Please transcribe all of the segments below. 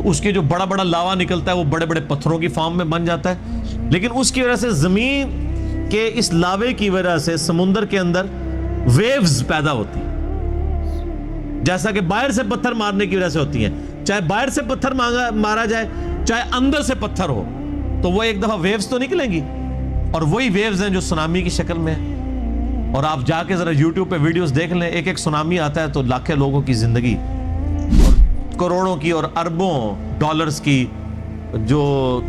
تو اس کے جو بڑا بڑا لاوا نکلتا ہے وہ بڑے بڑے پتھروں کی فارم میں بن جاتا ہے، لیکن اس کی وجہ سے زمین کے اس لاوے کی وجہ سے سمندر کے اندر ویوز پیدا ہوتی ہیں، جیسا کہ باہر سے پتھر مارنے کی وجہ سے ہوتی ہیں، چاہے باہر سے پتھر مارا جائے چاہے اندر سے پتھر ہو تو وہ ایک دفعہ ویوز تو نکلیں گی، اور وہی ویوز ہیں جو سونامی کی شکل میں ہیں۔ اور آپ جا کے ذرا یوٹیوب پہ ویڈیوز دیکھ لیں، ایک سونامی آتا ہے تو لاکھوں لوگوں کی زندگی اور کروڑوں کی اور اربوں ڈالرز کی جو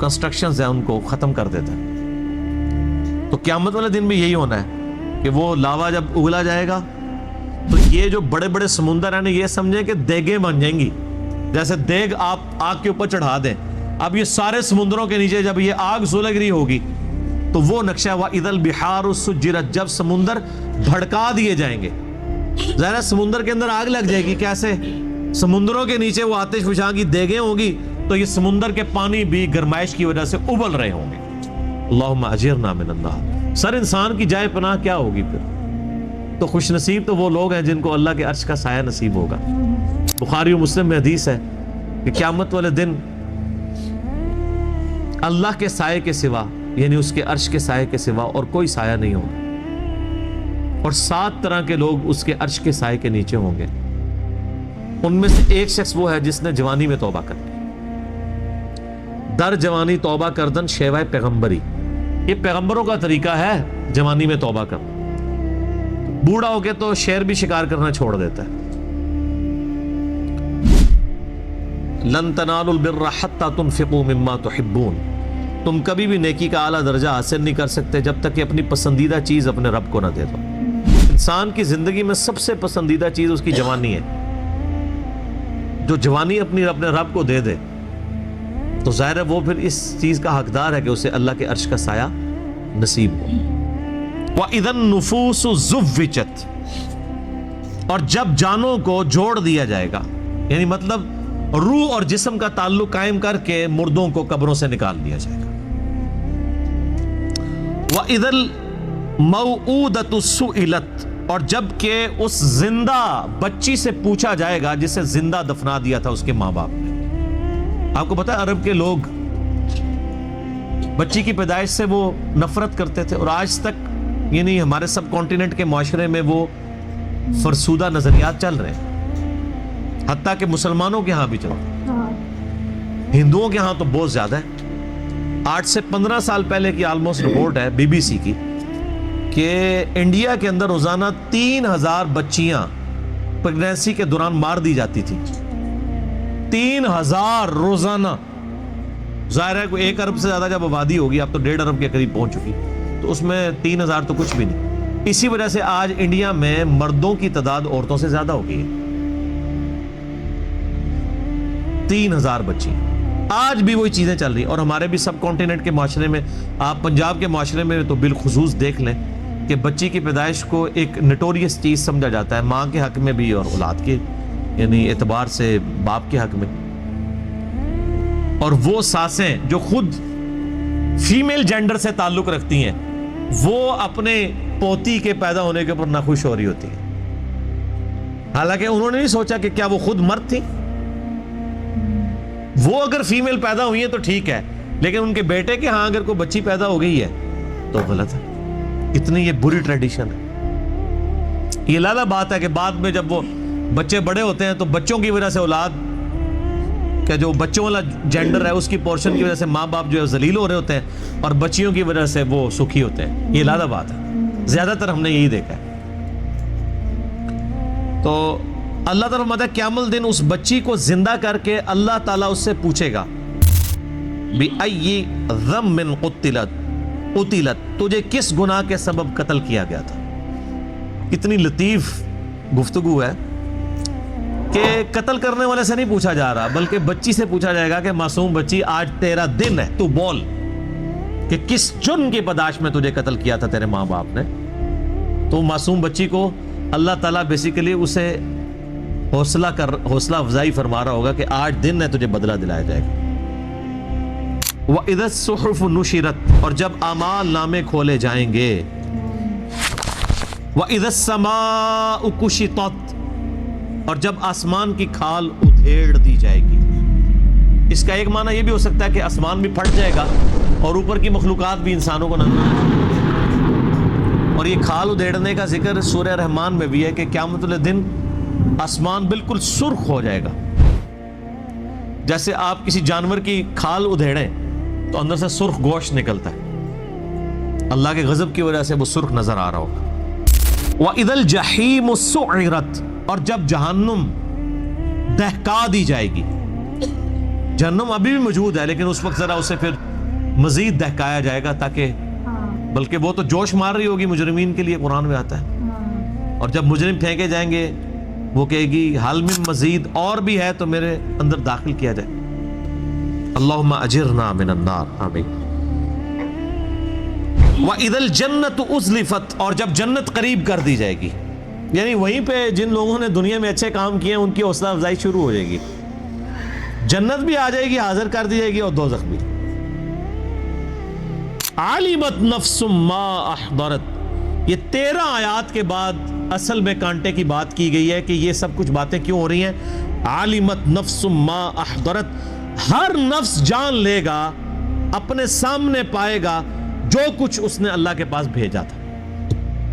کنسٹرکشنز ہیں ان کو ختم کر دیتا ہے۔ تو قیامت والے دن بھی یہی ہونا ہے کہ وہ لاوا جب اگلا جائے گا تو یہ جو بڑے بڑے سمندر ہیں یہ سمجھیں کہ دیگیں بن جائیں گی، جیسے دیگ آپ آگ کے اوپر چڑھا دیں۔ اب یہ سارے سمندروں کے نیچے جب یہ آگ سلگ رہی ہوگی تو وہ نقشہ وَإِذَا الْبِحَارُ سُجِّرَتْ، جب سمندر بھڑکا دیے جائیں گے، ظاہر سمندر کے اندر آگ لگ جائے گی، کیسے؟ سمندروں کے نیچے وہ آتش فشاں کی دیگیں ہوں گی تو یہ سمندر کے پانی بھی گرمائش کی وجہ سے ابل رہے ہوں گے۔ اللہم اجرنا من النار۔ سر انسان کی جائے پناہ کیا ہوگی پھر؟ تو خوش نصیب تو وہ لوگ ہیں جن کو اللہ کے عرش کا سایہ نصیب ہوگا۔ بخاری و مسلم میں حدیث ہے کہ قیامت والے دن اللہ کے سائے کے سوا، یعنی اس کے عرش کے سائے کے سوا اور کوئی سایہ نہیں ہوگا، اور 7 طرح کے لوگ اس کے عرش کے سائے کے نیچے ہوں گے۔ ان میں سے ایک شخص وہ ہے جس نے جوانی میں توبہ کر لی، در جوانی توبہ کردن شیوہ پیغمبری، یہ پیغمبروں کا طریقہ ہے جوانی میں توبہ کرنا۔ بوڑھا ہو کے تو شیر بھی شکار کرنا چھوڑ دیتا ہے۔ لن تنالوا البر حتى تنفقوا مما تحبون، تم کبھی بھی نیکی کا اعلیٰ درجہ حاصل نہیں کر سکتے جب تک کہ اپنی پسندیدہ چیز اپنے رب کو نہ دے دو۔ انسان کی زندگی میں سب سے پسندیدہ چیز اس کی جوانی ہے، جو جوانی اپنے رب کو دے دے تو ظاہر ہے وہ پھر اس چیز کا حقدار ہے کہ اسے اللہ کے عرش کا سایہ نصیب ہو۔ وَإِذَا النُّفُوسُ زُوِّجَتْ، اور جب جانوں کو جوڑ دیا جائے گا، یعنی مطلب روح اور جسم کا تعلق قائم کر کے مردوں کو قبروں سے نکال دیا جائے گا۔ وَإِذَا الْمَوْعُودَةُ سُئِلَتْ، اور جب کہ اس زندہ بچی سے پوچھا جائے گا جسے زندہ دفنا دیا تھا اس کے ماں باپ نے۔ آپ کو پتا ہے عرب کے لوگ بچی کی پیدائش سے وہ نفرت کرتے تھے، اور آج تک یعنی ہمارے سب کانٹیننٹ کے معاشرے میں وہ فرسودہ نظریات چل رہے ہیں، حتیٰ کہ مسلمانوں کے ہاں بھی چل رہے ہیں، ہندوؤں کے ہاں تو بہت زیادہ ہے۔ 8 سے 15 سال پہلے کی آلموسٹ رپورٹ ہے BBC کی کہ انڈیا کے اندر روزانہ 3000 بچیاں پریگنینسی کے دوران مار دی جاتی تھی، 3000 روزانہ۔ ظاہر ہے کوئی 1 ارب سے زیادہ جب آبادی ہوگی، اب تو 1.5 ارب کے قریب پہنچ چکی، تو اس میں 3000 تو کچھ بھی نہیں۔ اسی وجہ سے آج انڈیا میں مردوں کی تعداد عورتوں سے زیادہ ہو گئی ہے، 3000 بچی آج بھی وہی چیزیں چل رہی ہیں۔ اور ہمارے بھی سب کانٹیننٹ کے معاشرے میں، آپ پنجاب کے معاشرے میں تو بالخصوص دیکھ لیں کہ بچی کی پیدائش کو ایک نٹوریس چیز سمجھا جاتا ہے، ماں کے حق میں بھی اور اولاد کے یعنی اعتبار سے باپ کے حق میں۔ اور وہ ساسیں جو خود فیمیل جینڈر سے تعلق رکھتی ہیں وہ اپنے پوتی کے پیدا ہونے کے اوپر ناخوش ہو رہی ہوتی ہیں، حالانکہ انہوں نے نہیں سوچا کہ کیا وہ خود مرد تھی۔ وہ اگر فیمیل پیدا ہوئی ہیں تو ٹھیک ہے، لیکن ان کے بیٹے کے ہاں اگر کوئی بچی پیدا ہو گئی ہے تو غلط ہے۔ اتنی یہ بری ٹریڈیشن ہے۔ یہ لالا بات ہے کہ بعد میں جب وہ بچے بڑے ہوتے ہیں تو بچوں کی وجہ سے اولاد کہ جو بچوں والا جینڈر ہے اس کی پورشن کی وجہ سے ماں باپ جو ہے ذلیل ہو رہے ہوتے ہیں، اور بچیوں کی وجہ سے وہ سکھی ہوتے ہیں۔ یہ لالا بات ہے، زیادہ تر ہم نے یہی دیکھا ہے۔ تو اللہ تعالیٰ فرماتا ہے قیامت دن اس بچی کو زندہ کر کے اللہ تعالیٰ اس سے پوچھے گا بِأَيِّ ذَنبٍ قُتِلَتْ، تجھے کس گناہ کے سبب قتل کیا گیا تھا۔ کتنی لطیف گفتگو ہے کہ قتل کرنے والے سے نہیں پوچھا جا رہا، بلکہ بچی سے پوچھا جائے گا کہ معصوم بچی آج تیرا دن ہے، تو بول کہ کس جرم کی پاداش میں تجھے قتل کیا تھا تیرے ماں باپ نے۔ تو معصوم بچی کو اللہ تعالیٰ بیسیکلی اسے حوصلہ افزائی فرما رہا ہوگا کہ آج دن ہے، تجھے بدلہ دلایا جائے گا۔ وَإِذَا الصُّحُفُ نُشِرَتْ، اور جب اعمال نامے کھولے جائیں گے۔ وَإِذَا السَّمَاءُ كُشِطَتْ، اور جب آسمان کی کھال ادھیڑ دی جائے گی۔ اس کا ایک معنی یہ بھی ہو سکتا ہے کہ آسمان بھی پھٹ جائے گا اور اوپر کی مخلوقات بھی انسانوں کو نظر آئے گی۔ اور یہ کھال ادھیڑنے کا ذکر سورہ رحمان میں بھی ہے کہ قیامت والے دن آسمان بالکل سرخ ہو جائے گا، جیسے آپ کسی جانور کی کھال ادھیڑیں تو اندر سے سرخ گوشت نکلتا ہے، اللہ کے غضب کی وجہ سے وہ سرخ نظر آ رہا ہوگا۔ وَإِذَا الْجَحِيمُ سُعِّرَتْ، اور جب جہنم دہکا دی جائے گی، جہنم ابھی بھی موجود ہے لیکن اس وقت ذرا اسے پھر مزید دہکایا جائے گا تاکہ بلکہ وہ تو جوش مار رہی ہوگی مجرمین کے لیے، قرآن میں آتا ہے، اور جب مجرم پھینکے جائیں گے وہ کہے گی حل من مزید، اور بھی ہے تو میرے اندر داخل کیا جائے۔ اللہم اجرنا من النار، آمین۔ وَإِذَا الْجَنَّةُ أُزْلِفَتْ، اور جب جنت قریب کر دی جائے گی، یعنی وہیں پہ جن لوگوں نے دنیا میں اچھے کام کیے ہیں ان کی حوصلہ افزائی شروع ہو جائے گی، جنت بھی آ جائے گی، حاضر کر دی جائے گی، اور دوزخ بھی۔ عَلِمَتْ نَفْسٌ مَّا أَحْضَرَتْ، یہ 13 آیات کے بعد اصل میں کانٹے کی بات کی گئی ہے کہ یہ سب کچھ باتیں کیوں ہو رہی ہیں۔ عَلِمَتْ نَفْسٌ مَّا أَحْضَرَتْ، ہر نفس جان لے گا، اپنے سامنے پائے گا جو کچھ اس نے اللہ کے پاس بھیجا تھا،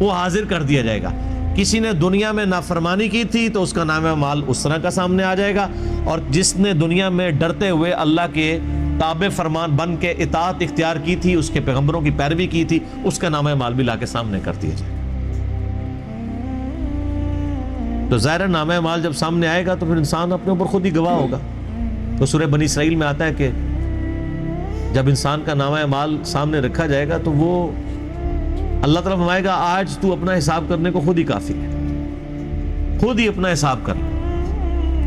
وہ حاضر کر دیا جائے گا۔ کسی نے دنیا میں نافرمانی کی تھی تو اس کا نام اعمال اس طرح کا سامنے آ جائے گا، اور جس نے دنیا میں ڈرتے ہوئے اللہ کے تابع فرمان بن کے اطاعت اختیار کی تھی، اس کے پیغمبروں کی پیروی کی تھی، اس کا نام اعمال بھی لا کے سامنے کر دیا جائے۔ تو ظاہر نام اعمال جب سامنے آئے گا تو پھر انسان اپنے اوپر خود ہی گواہ ہوگا۔ تو سورہ بنی اسرائیل میں آتا ہے کہ جب انسان کا نامہ اعمال سامنے رکھا جائے گا تو وہ اللہ تعالیٰ فرمائے گا آج تو اپنا حساب کرنے کو خود ہی کافی ہے، خود ہی اپنا حساب کر۔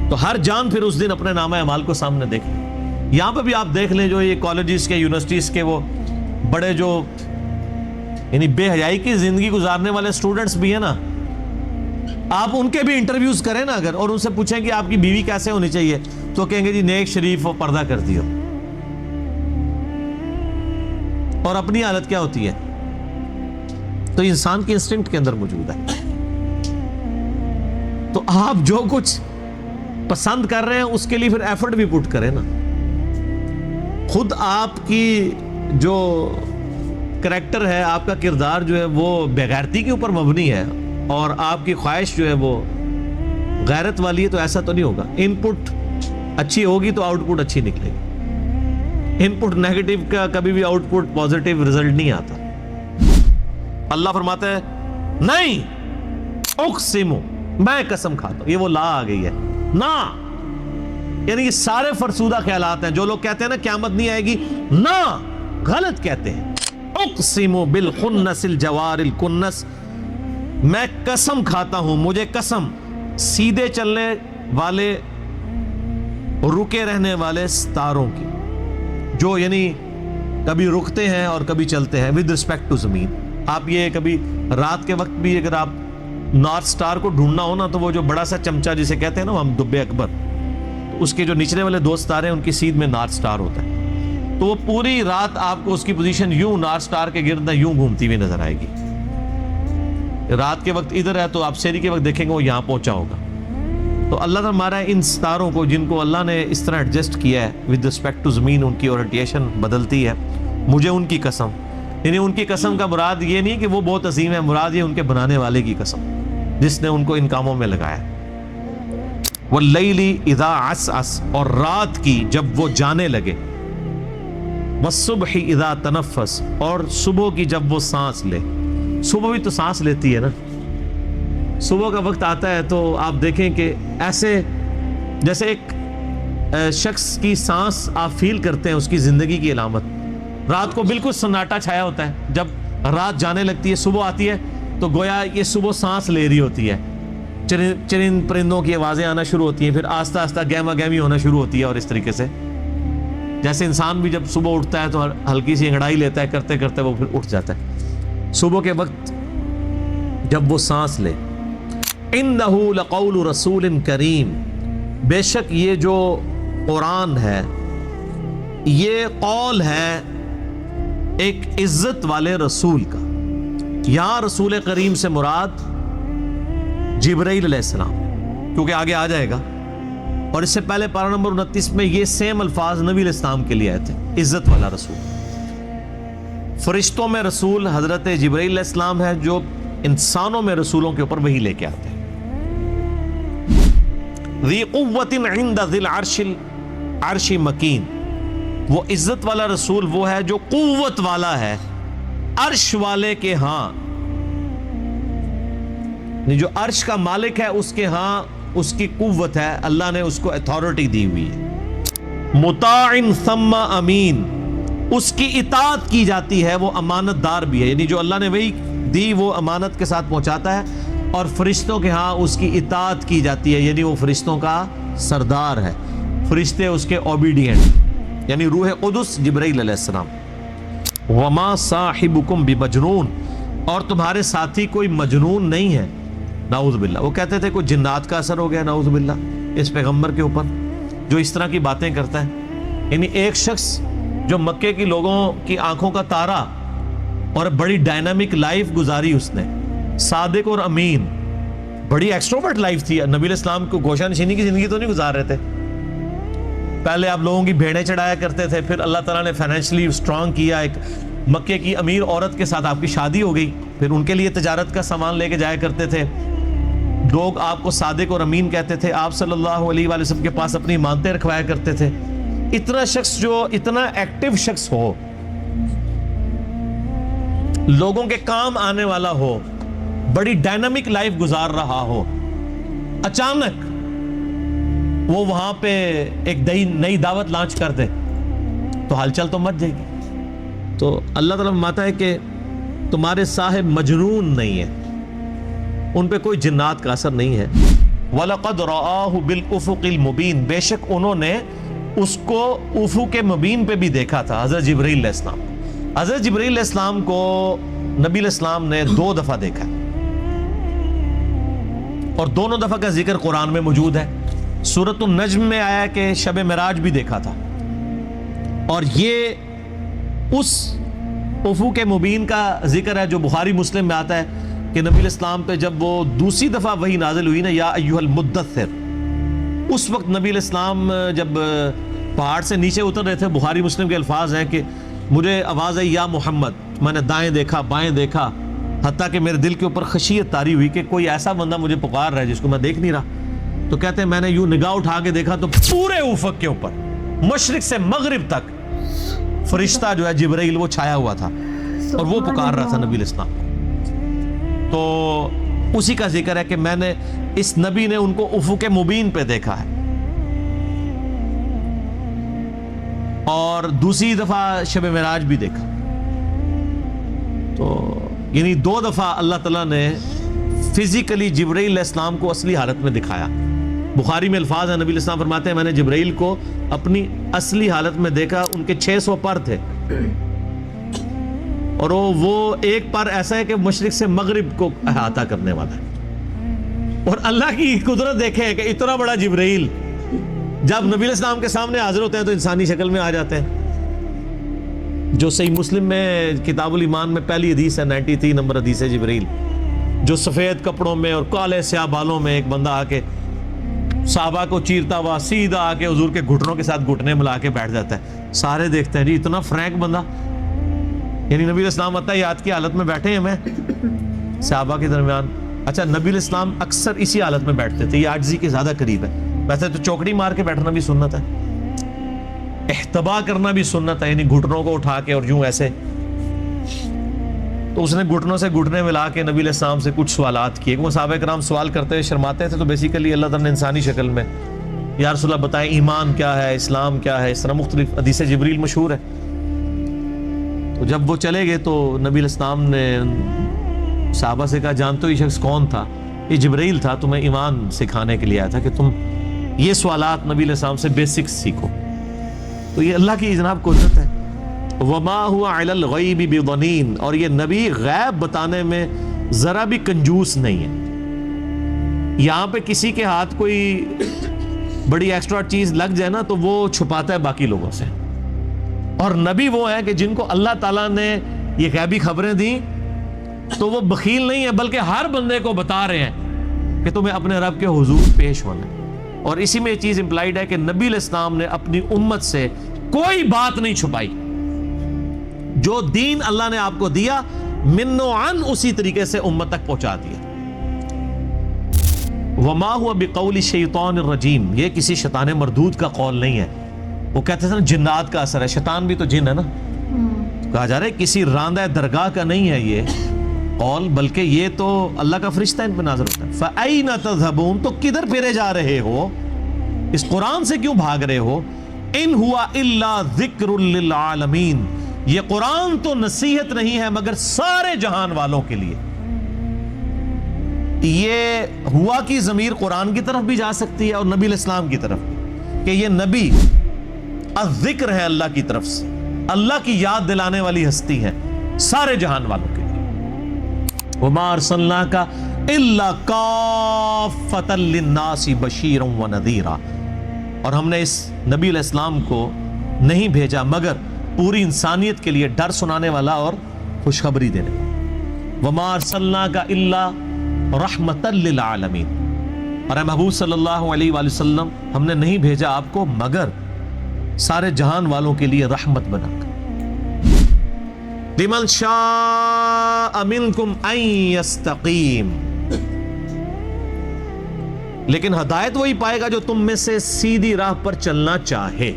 تو ہر جان پھر اس دن اپنے نامہ اعمال کو سامنے دیکھے۔ یہاں پہ بھی آپ دیکھ لیں جو یہ کالجز کے یونیورسٹیز کے وہ بڑے جو یعنی بے حیائی کی زندگی گزارنے والے اسٹوڈنٹس بھی ہیں نا، آپ ان کے بھی انٹرویوز کریں نا اگر، اور ان سے پوچھیں کہ آپ کی بیوی کیسے ہونی چاہیے تو کہیں گے جی نیک شریف و پردہ کرتی ہو، اور اپنی حالت کیا ہوتی ہے؟ تو انسان کی انسٹنکٹ کے اندر موجود ہے۔ تو آپ جو کچھ پسند کر رہے ہیں اس کے لیے پھر ایفرٹ بھی پٹ کریں نا۔ خود آپ کی جو کریکٹر ہے، آپ کا کردار جو ہے وہ بےغیرتی کے اوپر مبنی ہے، اور آپ کی خواہش جو ہے وہ غیرت والی ہے، تو ایسا تو نہیں ہوگا۔ ان پٹ اچھی ہوگی تو آؤٹ پٹ اچھی نکلے گی، ان پٹ نیگیٹو کا کبھی بھی آؤٹ پٹ پازیٹیو رزلٹ نہیں آتا۔ اللہ فرماتا ہے نہیں، اقسم، میں قسم کھاتا ہوں، یہ وہ لا آ گئی ہے نا، یعنی یہ سارے فرسودہ خیالات ہیں۔ جو لوگ کہتے ہیں نا قیامت نہیں آئے گی، نا، غلط کہتے ہیں۔ اقسم بالخنس الجوار الکنس، میں قسم کھاتا ہوں، مجھے قسم سیدھے چلنے والے رکے رہنے والے ستاروں کی، جو یعنی کبھی رکتے ہیں اور کبھی چلتے ہیں ود رسپیکٹ ٹو زمین۔ آپ یہ کبھی رات کے وقت بھی اگر آپ نارتھ سٹار کو ڈھونڈنا ہو نا، تو وہ جو بڑا سا چمچا جسے کہتے ہیں نا ہم دبے اکبر، تو اس کے جو نچلے والے 2 ستارے ہیں ان کی سیدھ میں نارتھ سٹار ہوتا ہے، تو وہ پوری رات آپ کو اس کی پوزیشن یوں نارتھ سٹار کے گرد یوں گھومتی ہوئی نظر آئے گی۔ رات کے وقت ادھر ہے تو آپ سحری کے وقت دیکھیں گے وہ یہاں پہنچا ہوگا۔ تو اللہ تعالیٰ ہمارا ان ستاروں کو جن کو اللہ نے اس طرح ایڈجسٹ کیا ہے ود رسپیکٹ ٹو زمین، ان کی اورینٹیشن بدلتی ہے، مجھے ان کی قسم، یعنی ان کی قسم کا مراد یہ نہیں کہ وہ بہت عظیم ہے، مراد یہ ان کے بنانے والے کی قسم جس نے ان کو ان کاموں میں لگایا۔ واللیل اذا عسعس، اور رات کی جب وہ جانے لگے، والصبح اذا تنفس، اور صبح کی جب وہ سانس لے۔ صبح بھی تو سانس لیتی ہے نا، صبح کا وقت آتا ہے تو آپ دیکھیں کہ ایسے جیسے ایک شخص کی سانس آپ فیل کرتے ہیں اس کی زندگی کی علامت۔ رات کو بالکل سناٹا چھایا ہوتا ہے، جب رات جانے لگتی ہے صبح آتی ہے تو گویا یہ صبح سانس لے رہی ہوتی ہے، چرند پرندوں کی آوازیں آنا شروع ہوتی ہیں، پھر آہستہ آہستہ گہما گہمی ہونا شروع ہوتی ہے، اور اس طریقے سے جیسے انسان بھی جب صبح اٹھتا ہے تو ہلکی سی انگڑائی لیتا ہے، کرتے کرتے وہ پھر اٹھ جاتا ہے۔ صبح کے وقت جب وہ سانس لے، انہ لقول رسول کریم، بے شک یہ جو قرآن ہے یہ قول ہے ایک عزت والے رسول کا۔ یہاں رسول کریم سے مراد جبرائیل علیہ السلام، کیونکہ آگے آ جائے گا اور اس سے پہلے پارہ نمبر 29 میں یہ سیم الفاظ نبی علیہ السلام کے لیے آئے تھے، عزت والا رسول۔ فرشتوں میں رسول حضرت جبرائیل علیہ السلام ہے، جو انسانوں میں رسولوں کے اوپر وحی لے کے آتے ہیں۔ ذی قوت عند ذی العرش مکین، وہ عزت والا رسول وہ ہے جو قوت والا ہے عرش والے کے ہاں، جو عرش کا مالک ہے اس کے ہاں اس کی قوت ہے، اللہ نے اس کو اتھارٹی دی ہوئی ہے۔ مطاع ثم امین، اس کی اطاعت کی جاتی ہے، وہ امانت دار بھی ہے، یعنی جو اللہ نے وہی دی وہ امانت کے ساتھ پہنچاتا ہے، اور فرشتوں کے ہاں اس کی اطاعت کی جاتی ہے، یعنی وہ فرشتوں کا سردار ہے، فرشتے اس کے اوبیڈینٹ، یعنی روح قدس جبرائیل علیہ السلام۔ وما صاحبکم بمجنون، اور تمہارے ساتھی کوئی مجنون نہیں ہے، نعوذ باللہ۔ وہ کہتے تھے کوئی جنات کا اثر ہو گیا نعوذ باللہ اس پیغمبر کے اوپر جو اس طرح کی باتیں کرتا ہے۔ یعنی ایک شخص جو مکے کی لوگوں کی آنکھوں کا تارا اور بڑی ڈائنامک لائف گزاری، اس نے صادق اور امین، بڑی ایکسٹروورٹ لائف تھی۔ نبی علیہ السلام کو گوشہ نشینی کی زندگی تو نہیں گزار رہے تھے، پہلے آپ لوگوں کی بھیڑیں چڑھایا کرتے تھے، پھر اللہ تعالیٰ نے فائنینشلی اسٹرانگ کیا، ایک مکے کی امیر عورت کے ساتھ آپ کی شادی ہو گئی، پھر ان کے لیے تجارت کا سامان لے کے جایا کرتے تھے، لوگ آپ کو صادق اور امین کہتے تھے، آپ صلی اللہ علیہ وآلہ وسلم کے پاس اپنی امانتیں رکھوایا کرتے تھے۔ اتنا شخص جو اتنا ایکٹیو شخص ہو، لوگوں کے کام آنے والا ہو، بڑی ڈائنامک لائف گزار رہا ہو، اچانک وہ وہاں پہ ایک نئی دعوت لانچ کر دے تو ہلچل تو مچ جائے گی۔ تو اللہ تعالیٰ فرماتا ہے کہ تمہارے صاحب مجنون نہیں ہے، ان پہ کوئی جنات کا اثر نہیں ہے۔ وَلَقَدْ رَآهُ بِالْأُفُقِ الْمُبِينِ، بے شک انہوں نے اس کو افق مبین پہ بھی دیکھا تھا، حضرت جبرائیل علیہ السلام۔ حضرت جبرائیل علیہ السلام کو نبی علیہ السلام نے 2 دفعہ دیکھا، اور دونوں دفعہ کا ذکر قرآن میں موجود ہے۔ سورۃ النجم میں آیا کہ شب معراج بھی دیکھا تھا، اور یہ اس افق مبین کا ذکر ہے جو بخاری مسلم میں آتا ہے کہ نبی علیہ السلام پہ جب وہ دوسری دفعہ وحی نازل ہوئی نا، یا ایھا المدثر، اس وقت نبی علیہ السلام جب پہاڑ سے نیچے اتر رہے تھے، بخاری مسلم کے الفاظ ہیں کہ مجھے آواز آئی یا محمد، میں نے دائیں دیکھا بائیں دیکھا، حتیٰ کہ میرے دل کے اوپر خشیت طاری ہوئی کہ کوئی ایسا بندہ مجھے پکار رہا ہے جس کو میں دیکھ نہیں رہا۔ تو کہتے ہیں میں نے یوں نگاہ اٹھا کے دیکھا تو پورے افق کے اوپر مشرق سے مغرب تک فرشتہ جو ہے جبرائیل وہ چھایا ہوا تھا، اور وہ پکار رہا تھا نبی علیہ السلام کو۔ تو اسی کا ذکر ہے کہ میں نے اس نبی نے ان کو افق مبین پہ دیکھا ہے، اور دوسری دفعہ شب معراج بھی دیکھا۔ تو یعنی 2 دفعہ اللہ تعالیٰ نے فزیکلی جبرائیل علیہ السلام کو اصلی حالت میں دکھایا۔ بخاری میں الفاظ ہیں، نبی علیہ السلام فرماتے ہیں میں نے جبرائیل کو اپنی اصلی حالت میں دیکھا، ان کے 600 پر تھے، اور وہ ایک پر ایسا ہے کہ مشرق سے مغرب کو احاطہ کرنے والا ہے۔ اور اللہ کی قدرت دیکھیں کہ اتنا بڑا جبرائیل جب نبی علیہ السلام کے سامنے حاضر ہوتے ہیں تو انسانی شکل میں آ جاتے ہیں، جو صحیح مسلم میں کتاب الایمان میں پہلی حدیث ہے، 93 نمبر حدیث ہے جبرائیل، جو سفید کپڑوں میں اور کالے سیاہ بالوں میں ایک بندہ آ کے صحابہ کو چیرتا ہوا سیدھا آ کے حضور کے گھٹنوں کے ساتھ گھٹنے ملا کے بیٹھ جاتا ہے۔ سارے دیکھتے ہیں جی اتنا فرینک بندہ، یعنی نبی علیہ السلام اتحیات کی حالت میں بیٹھے ہیں میں صحابہ کے درمیان۔ اچھا، نبی علیہ السلام اکثر اسی حالت میں بیٹھتے تھے، یہ عاجزی کے زیادہ قریب ہے۔ ویسے تو چوکڑی مار کے بیٹھنا بھی سنت ہے، احتبا کرنا بھی سنت ہے، یعنی گھٹنوں کو اٹھا کے اور یوں ایسے۔ تو اس نے گھٹنوں سے گھٹنے ملا کے نبی علیہ السلام سے کچھ سوالات کیے، وہ صحابہ کرام سوال کرتے ہوئے شرماتے تھے، تو بیسیکلی اللہ تعالیٰ نے انسانی شکل میں یا رسول اللہ بتائیں ایمان کیا ہے، اسلام کیا ہے، اس طرح مختلف حدیث جبریل مشہور ہے۔ تو جب وہ چلے گئے تو نبی علیہ السلام نے صحابہ سے کہا جانتے ہو یہ شخص کون تھا؟ یہ جبریل تھا، تمہیں ایمان سکھانے کے لیے آیا تھا کہ تم یہ سوالات نبی علیہ السلام سے بیسکس سیکھو۔ تو یہ اللہ کی جناب قدرت ہے۔ وما هو علی الغیب بضنین، اور یہ نبی غیب بتانے میں ذرا بھی کنجوس نہیں ہے۔ یہاں پہ کسی کے ہاتھ کوئی بڑی ایکسٹرا چیز لگ جائے نا تو وہ چھپاتا ہے باقی لوگوں سے، اور نبی وہ ہیں کہ جن کو اللہ تعالیٰ نے یہ غیبی خبریں دیں تو وہ بخیل نہیں ہے، بلکہ ہر بندے کو بتا رہے ہیں کہ تمہیں اپنے رب کے حضور پیش ہونا ہے۔ اور اسی میں یہ چیز امپلائڈ ہے کہ نبی علیہ السلام نے اپنی امت سے کوئی بات نہیں چھپائی. جو دین اللہ نے آپ کو دیا من و عن اسی طریقے سے امت تک پہنچا دیا. وما هو بقول الشیطان الرجیم, یہ کسی شیطان مردود کا قول نہیں ہے. وہ کہتے ہیں نا جنات کا اثر ہے, شیطان بھی تو جن ہے نا. کہا جا رہا ہے کسی راندہ درگاہ کا نہیں ہے یہ قول, بلکہ یہ تو اللہ کا فرشتہ ان پہ نازل ہوتا ہے. فَأَيْنَ تَذْهَبُونَ, تو کدھر پھرے جا رہے ہو, اس قرآن سے کیوں بھاگ رہے ہو. ان ہوا الا ذکر للعالمین, یہ قرآن تو نصیحت نہیں ہے مگر سارے جہان والوں کے لیے. یہ ہوا کی ضمیر قرآن کی طرف بھی جا سکتی ہے اور نبی علیہ السلام کی طرف بھی, کہ یہ نبی الذکر ہے اللہ کی طرف سے, اللہ کی یاد دلانے والی ہستی ہے سارے جہان والوں کے لیے. وما ارسلناک الا کافۃ للناس بشیرا ونذیرا, اور ہم نے اس نبی علیہ السلام کو نہیں بھیجا مگر پوری انسانیت کے لیے ڈر سنانے والا اور خوشخبری دینے والا. وما ارسلناک الا رحمۃ للعالمین, اور اے محبوب صلی اللہ علیہ وآلہ وسلم ہم نے نہیں بھیجا آپ کو مگر سارے جہان والوں کے لیے رحمت بنا کر. لمن شاء منکم ان یستقیم, لیکن ہدایت وہی پائے گا جو تم میں سے سیدھی راہ پر چلنا چاہے.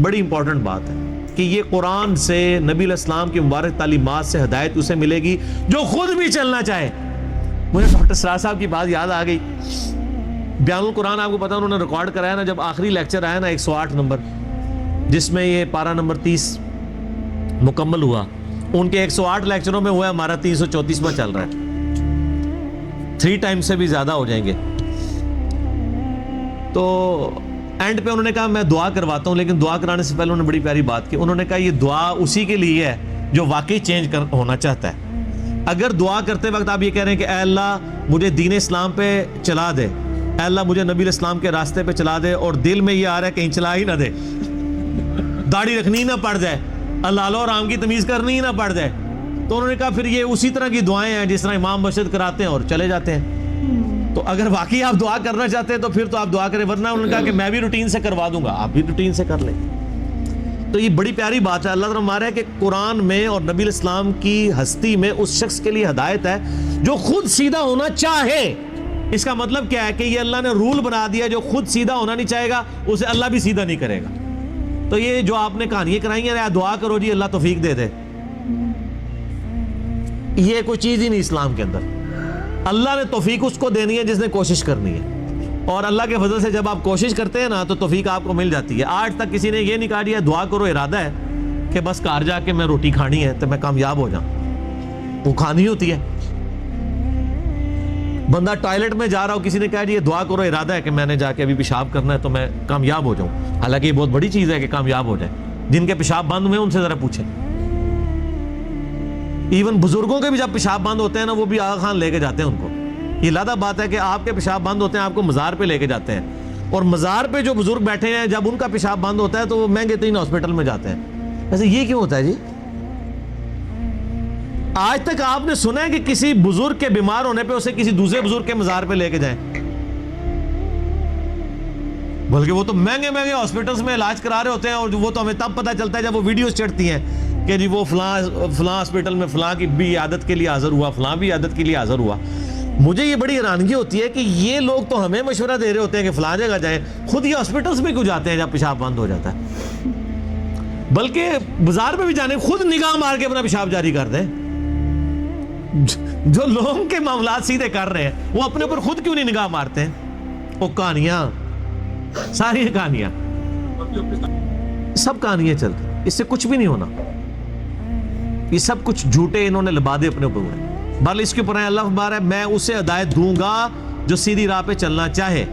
بڑی امپورٹنٹ بات ہے کہ یہ قرآن سے نبی علیہ السلام کی مبارک تعلیمات سے ہدایت اسے ملے گی جو خود بھی چلنا چاہے. مجھے ڈاکٹر سراج صاحب کی بات یاد آ گئی. بیان القرآن آپ کو پتا انہوں نے ریکارڈ کرایا نا, جب آخری لیکچر آیا نا 108 نمبر, جس میں یہ پارہ نمبر 30 مکمل ہوا. ان کے 108 لیکچروں میں ہوا ہے, ہمارا 334واں چل رہا ہے, 3 ٹائم سے بھی زیادہ ہو جائیں گے. تو اینڈ پہ انہوں نے کہا میں دعا کرواتا ہوں, لیکن دعا کرانے سے پہلے انہوں نے بڑی پیاری بات کی. انہوں نے کہا یہ دعا اسی کے لیے ہے جو واقعی چینج ہونا چاہتا ہے. اگر دعا کرتے وقت آپ یہ کہہ رہے ہیں کہ اے اللہ مجھے دین اسلام پہ چلا دے, اے اللہ مجھے نبی علیہ السلام کے راستے پہ چلا دے, اور دل میں یہ آ رہا ہے کہیں چلا ہی نہ دے, داڑھی رکھنی نہ پڑ جائے, اللہ اور رام کی تمیز کرنی ہی نہ پڑ جائے, تو انہوں نے کہا پھر یہ اسی طرح کی دعائیں ہیں جس طرح امام مسجد کراتے ہیں اور چلے جاتے ہیں. تو اگر واقعی آپ دعا کرنا چاہتے ہیں تو پھر تو آپ دعا کریں, ورنہ انہوں نے کہا کہ میں بھی روٹین سے کروا دوں گا, آپ بھی روٹین سے کر لیں. تو یہ بڑی پیاری بات ہے. اللہ تعالیٰ ہمارا ہے کہ قرآن میں اور نبی علیہ السلام کی ہستی میں اس شخص کے لیے ہدایت ہے جو خود سیدھا ہونا چاہے. اس کا مطلب کیا ہے کہ یہ اللہ نے رول بنا دیا, جو خود سیدھا ہونا نہیں چاہے گا اسے اللہ بھی سیدھا نہیں کرے گا. تو یہ جو آپ نے کہانیاں کرائی ہیں, دعا کرو جی اللہ توفیق دے دے, یہ کوئی چیز ہی نہیں اسلام کے اندر. اللہ نے توفیق اس کو دینی ہے جس نے کوشش کرنی ہے, اور اللہ کے فضل سے جب آپ کوشش کرتے ہیں نا تو توفیق آپ کو مل جاتی ہے. آج تک کسی نے یہ نہیں کہا دیا دعا کرو ارادہ ہے کہ بس کار جا کے میں روٹی کھانی ہے تو میں کامیاب ہو جاؤں, وہ کھانی ہوتی ہے. بندہ ٹوائلٹ میں جا رہا ہو, کسی نے کہا جی یہ دعا کرو ارادہ ہے کہ میں نے جا کے ابھی پیشاب کرنا ہے تو میں کامیاب ہو جاؤں. حالانکہ یہ بہت بڑی چیز ہے کہ کامیاب ہو جائے. جن کے پیشاب بند ہوئے ان سے ذرا پوچھیں. ایون بزرگوں کے بھی جب پیشاب بند ہوتے ہیں نا, وہ بھی آغا خان لے کے جاتے ہیں ان کو. یہ لادہ بات ہے کہ آپ کے پیشاب بند ہوتے ہیں, آپ کو مزار پہ لے کے جاتے ہیں, اور مزار پہ جو بزرگ بیٹھے ہیں جب ان کا پیشاب بند ہوتا ہے تو وہ مہنگے ترین ہاسپٹل میں جاتے ہیں. ایسے یہ کیوں ہوتا ہے جی؟ آج تک آپ نے سنا ہے کہ کسی بزرگ کے بیمار ہونے پہ اسے کسی دوسرے بزرگ کے مزار پہ لے کے جائیں؟ بلکہ وہ تو مہنگے مہنگے ہاسپٹلز میں علاج کرا رہے ہوتے ہیں, اور وہ تو ہمیں تب پتہ چلتا ہے جب وہ ویڈیوز چڑھتی ہیں کہ جی وہ فلاں ہاسپٹل میں فلاں کی بھی عادت کے لیے حاضر ہوا, فلاں بھی عادت کے لیے حاضر ہوا. مجھے یہ بڑی حیرانگی ہوتی ہے کہ یہ لوگ تو ہمیں مشورہ دے رہے ہوتے ہیں کہ فلاں جگہ جائیں, خود یہ ہاسپٹلز میں کیوں جاتے ہیں جب پیشاب بند ہو جاتا ہے؟ بلکہ بازار میں بھی جانے خود نگاہ مار کے اپنا پیشاب جاری کر دیں. جو لوگوں کے معاملات سیدھے کر رہے ہیں وہ اپنے اوپر خود کیوں نہیں نگاہ مارتے ہیں؟ وہ کہانیاں, ساری کہانیاں, سب کہانیاں چلتی, اس سے کچھ بھی نہیں ہونا. یہ سب کچھ جھوٹے انہوں نے لبادے اپنے اوپر ہوئے. بل اس کے اوپر اللہ ہمارا ہے میں اسے ہدایت دوں گا جو سیدھی راہ پہ چلنا چاہے.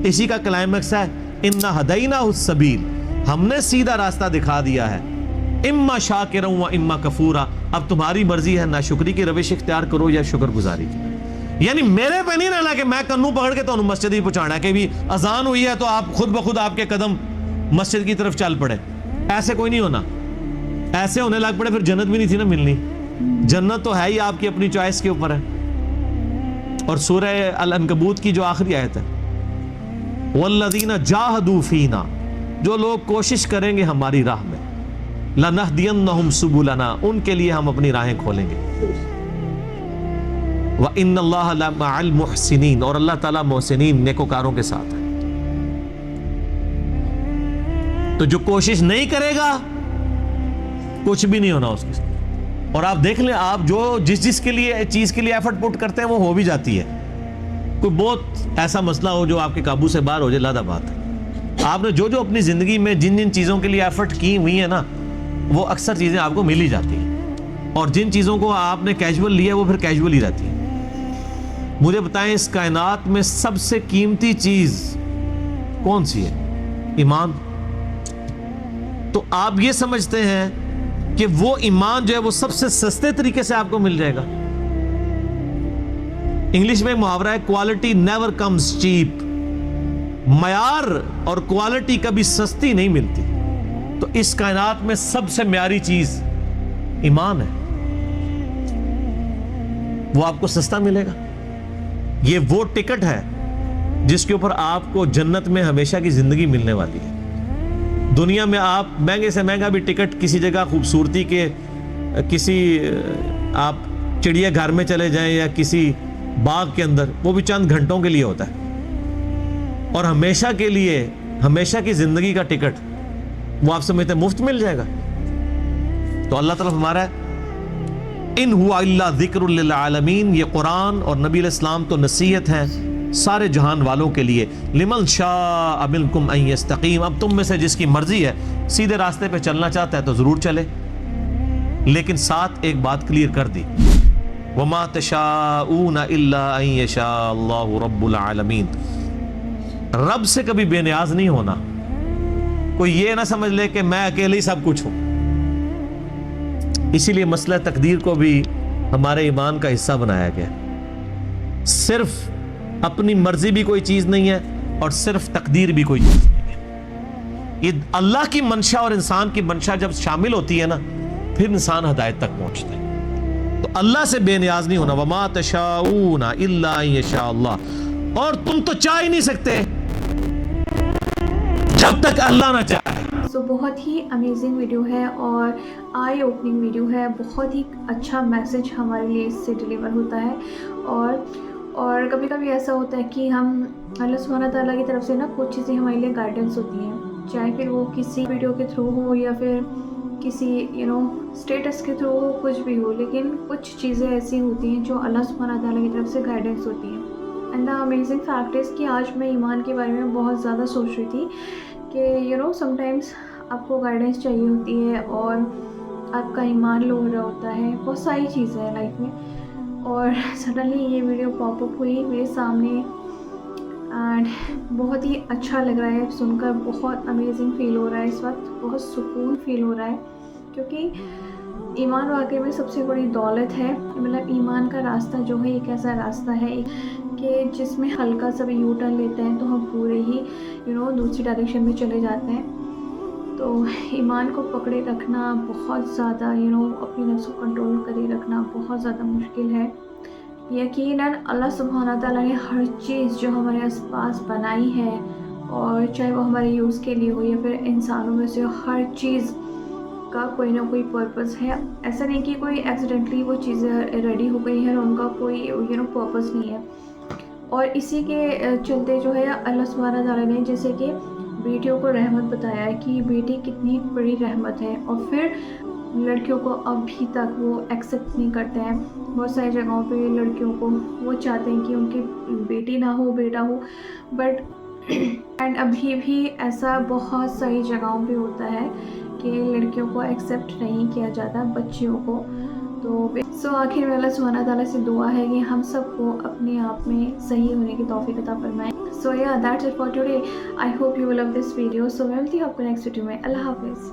اسی کا کلائمیکس ہے انا ہدیناہ السبیل, ہم نے سیدھا راستہ دکھا دیا ہے. اما شاکرا و اما کفورا, اب تمہاری مرضی ہے ناشکری کی روش اختیار کرو یا شکر گزاری کی. یعنی میرے پہ نہیں رہنا کہ میں کنوں پکڑ کے تو مسجد ہی پہنچانا ہے کہ بھی اذان ہوئی ہے تو آپ خود بخود آپ کے قدم مسجد کی طرف چل پڑے. ایسے کوئی نہیں ہونا. ایسے ہونے لگ پڑے پھر جنت بھی نہیں تھی نا ملنی. جنت تو ہے ہی آپ کی اپنی چوائس کے اوپر ہے. اور سورہ العنکبوت کی جو آخری آیت ہے والذین جاہدوا فینا، جو لوگ کوشش کریں گے ہماری راہ میں، لنہدینہم سبلنا، ان کے لیے ہم اپنی راہیں کھولیں گے، وَإِنَّ اللَّهَ لَمَعَ الْمُحْسِنِينَ، اور اللہ تعالیٰ محسنین نیکوکاروں کے ساتھ ہے۔ تو جو کوشش نہیں کرے گا کچھ بھی نہیں ہونا اس کے ساتھ۔ اور آپ دیکھ لیں، آپ جو جس کے لیے چیز کے لیے ایفرٹ پٹ کرتے ہیں وہ ہو بھی جاتی ہے۔ کوئی بہت ایسا مسئلہ ہو جو آپ کے قابو سے باہر ہو جائے، لادہ بات ہے، آپ نے جو اپنی زندگی میں جن چیزوں کے لیے ایفرٹ کی ہوئی ہیں نا، وہ اکثر چیزیں آپ کو مل ہی جاتی ہیں، اور جن چیزوں کو آپ نے کیجول لیا وہ پھر کیجول ہی رہتی ہیں۔ مجھے بتائیں، اس کائنات میں سب سے قیمتی چیز کون سی ہے؟ ایمان۔ تو آپ یہ سمجھتے ہیں کہ وہ ایمان جو ہے وہ سب سے سستے طریقے سے آپ کو مل جائے گا؟ انگلش میں محاورہ ہے، کوالٹی نیور کمز چیپ، معیار اور کوالٹی کبھی سستی نہیں ملتی۔ تو اس کائنات میں سب سے معیاری چیز ایمان ہے، وہ آپ کو سستا ملے گا۔ یہ وہ ٹکٹ ہے جس کے اوپر آپ کو جنت میں ہمیشہ کی زندگی ملنے والی ہے۔ دنیا میں آپ مہنگے سے مہنگا بھی ٹکٹ کسی جگہ خوبصورتی کے، کسی آپ چڑیا گھر میں چلے جائیں یا کسی باغ کے اندر، وہ بھی چند گھنٹوں کے لیے ہوتا ہے، اور ہمیشہ کے لیے، ہمیشہ کی زندگی کا ٹکٹ وہ آپ سمجھتے ہیں مفت مل جائے گا؟ تو اللہ تعالیٰ ہمارا ہے ان ہوا الا ذکر للعالمین، یہ قرآن اور نبی علیہ السلام تو نصیحت ہے سارے جہان والوں کے لیے۔ لمن شاء منکم ان یستقیم، اب تم میں سے جس کی مرضی ہے سیدھے راستے پہ چلنا چاہتا ہے تو ضرور چلے، لیکن ساتھ ایک بات کلیئر کر دی، وما تشاءون الا ان یشاء اللہ رب العالمین، رب سے کبھی بے نیاز نہیں ہونا۔ کوئی یہ نہ سمجھ لے کہ میں اکیلے ہی سب کچھ ہوں۔ اسی لیے مسئلہ تقدیر کو بھی ہمارے ایمان کا حصہ بنایا گیا۔ صرف اپنی مرضی بھی کوئی چیز نہیں ہے، اور صرف تقدیر بھی کوئی چیز نہیں ہے۔ یہ اللہ کی منشا اور انسان کی منشا جب شامل ہوتی ہے نا، پھر انسان ہدایت تک پہنچتا ہے۔ تو اللہ سے بے نیاز نہیں ہونا، وما تشاؤون الا ان یشاء اللہ، اور تم تو چاہ ہی نہیں سکتے جب تک اللہ نہ چاہے۔ سو بہت ہی امیزنگ ویڈیو ہے اور آئی اوپننگ ویڈیو ہے، بہت ہی اچھا میسج ہمارے لیے اس سے ڈیلیور ہوتا ہے۔ اور کبھی کبھی ایسا ہوتا ہے کہ ہم اللہ سبحانہ تعالیٰ کی طرف سے نا کچھ چیزیں ہمارے لیے گائیڈنس ہوتی ہیں، چاہے پھر وہ کسی ویڈیو کے تھرو ہو یا پھر کسی اسٹیٹس کے تھرو ہو، کچھ بھی ہو، لیکن کچھ چیزیں ایسی ہوتی ہیں جو اللہ سبحانہ تعالیٰ کی طرف سے گائیڈنس ہوتی ہیں۔ And the amazing fact is کہ آج میں ایمان کے بارے میں بہت زیادہ سوچ رہی تھی کہ سم ٹائمس آپ کو گائیڈنس چاہیے ہوتی ہے، اور آپ کا ایمان لو ہو رہا ہوتا ہے، بہت ساری چیزیں ہیں لائف میں، اور سڈنلی یہ ویڈیو پاپ اپ ہوئی میرے سامنے، اینڈ بہت ہی اچھا لگ رہا ہے سن کر، بہت امیزنگ فیل ہو رہا ہے اس وقت، بہت سکون فیل ہو رہا ہے، کیونکہ ایمان واقعی میں سب سے بڑی دولت ہے۔ مطلب ایمان کا راستہ جو ہے ایک ایسا راستہ ہے کہ جس میں ہلکا سا بھی یو ٹرن لیتے ہیں تو ہم پورے ہی دوسری ڈائریکشن میں چلے جاتے ہیں۔ تو ایمان کو پکڑے رکھنا بہت زیادہ اپنی نفس کو کنٹرول کرے رکھنا بہت زیادہ مشکل ہے۔ یقیناً اللہ سبحانہ تعالیٰ نے ہر چیز جو ہمارے آس پاس بنائی ہے، اور چاہے وہ ہمارے یوز کے لیے ہو یا پھر انسانوں میں سے ہر چیز کا کوئی نہ کوئی پرپز ہے۔ ایسا نہیں کہ کوئی ایکسیڈنٹلی وہ چیزیں ریڈی ہو گئی ہیں اور ان کا کوئی پرپز نہیں ہے۔ اور اسی کے چلتے جو ہے اللہ سبحانہ تعالیٰ نے جیسے کہ بیٹیوں کو رحمت بتایا ہے کہ بیٹی کتنی بڑی رحمت ہے، اور پھر لڑکیوں کو ابھی تک وہ ایکسیپٹ نہیں کرتے ہیں۔ بہت ساری جگہوں پہ لڑکیوں کو وہ چاہتے ہیں کہ ان کی بیٹی نہ ہو بیٹا ہو، بٹ اینڈ ابھی بھی ایسا بہت ساری جگہوں پہ ہوتا ہے کہ لڑکیوں کو ایکسیپٹ نہیں کیا جاتا، بچیوں کو۔ تو آخر میں اللہ سبحانہ تعالیٰ سے دعا ہے کہ ہم سب کو اپنے آپ میں صحیح ہونے کی توفیق عطا فرمائے۔ So yeah, that's it for today. I hope you will love this video. So میں ملتی ہوں آپ کو نیکسٹ ویڈیو میں۔ اللہ حافظ۔